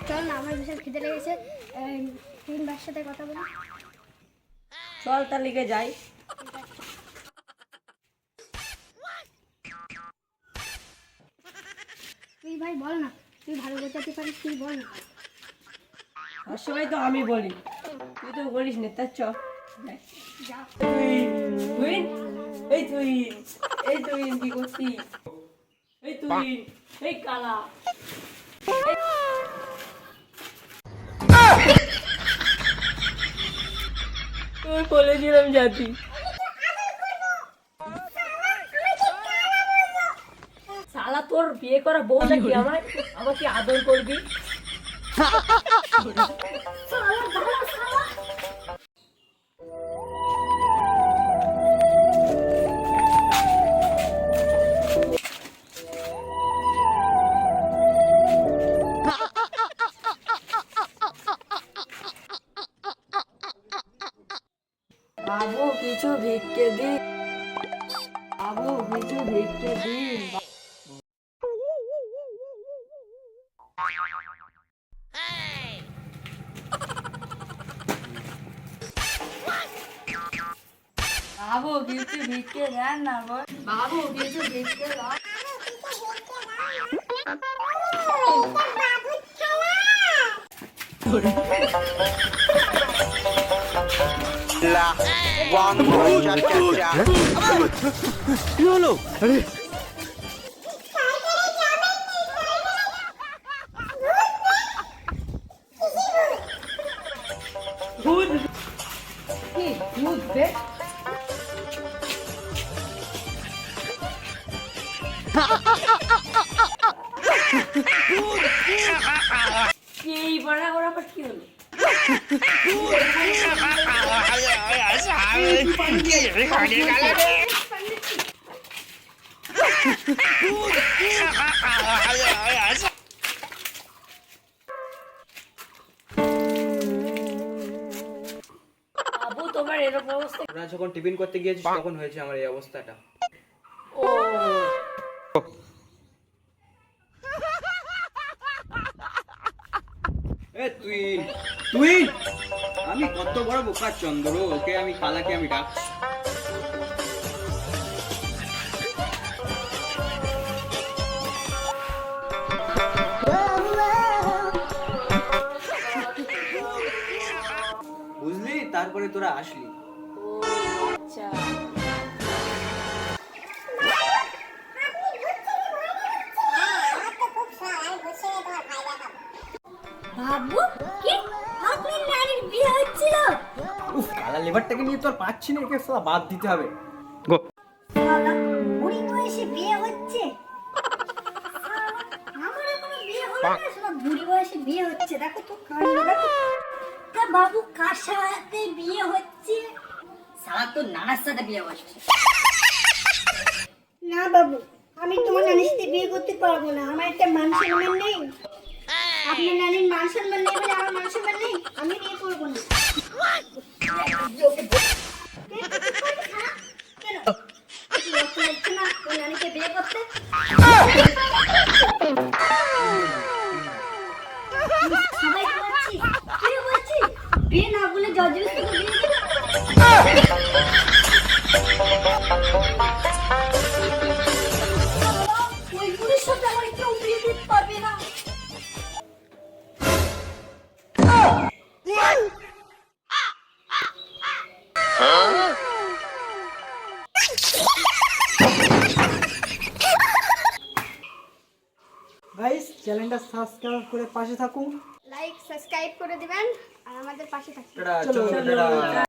চল না, আমার বিশাল খিদে লেগেছে। তিন বার সাথে কথা বলি। চল তার লিগে যাই। তুই ভাই বল না, তুই ভালো বোঝাতে পারিস, তুই বল না। সবাই তো আমি বলি, তুই তো বলিস না। তার চ যা। তুই এই তুই এই তুই কি করছিস? এই তুই এই কালা তুই বলেছিলাম জাতি শালা, তোর বিয়ে করা বউটা কি আমাকে আদর করবি? বাবু কিছু ভিক্ষে দিন, বাবু কিছু ভিক্ষে দিন। বাবু কিছু ভিক্ষে দেন না গো, বাবু কিছু ভিক্ষে দাও। কি হলো? আরে ভূত কি ভূত রে? এই বড়া ওরা পর কি হলো? বাবু তোমার এরকম অবস্থা? তোরা যখন টিফিন করতে গিয়েছিস তখন হয়েছে আমার এই অবস্থাটা। ও এ তুই তুই আমি কত বড় বোকা চন্দ্র, ওকে আমি কালাকে আমি ডাকছি। বুঝলি, তারপরে তোরা আসলি। আচ্ছা, বাবু কি আপনার নানির বিয়ে হচ্ছিল? উফ, কালা লেবারটাকে নিয়ে তো আর পাচ্ছি না, একে সালা বাদ দিতে হবে। শালা, বুড়ি বয়সে বিয়ে হচ্ছে? শালা, আমার এখনো বিয়ে হলো না, শালা বুড়ি বয়সে বিয়ে হচ্ছে। দেখো তো কাণ্ড, দেখো। তা বাবু কার সাথে বিয়ে হচ্ছে? শালা তোর নানার সাথে বিয়ে হচ্ছে। না বাবু, আমি তোমার নানির সাথে বিয়ে করতে পারবো না। আমার একটা মান সম্মান নেই। আপনার নানির মান সম্মান নেই বলে আমার মান সম্মান নেই, আমি বিয়ে করবো না। কেন? কি লজ্জা লাগছে না ওই নানিকে বিয়ে করতে? সবাই বলছি, তুইও বলছিস বিয়ে না বলে জজবেস্তি করে বিয়ে দিবি? ওই বুড়ির সাথে আমার কেউ বিয়ে দিতে পারবে না। গাইস, চ্যানেলটা সাবস্ক্রাইব করে পাশে থাকুন। লাইক সাবস্ক্রাইব করে দিবেন আর আমাদের পাশে থাকুন। চলো।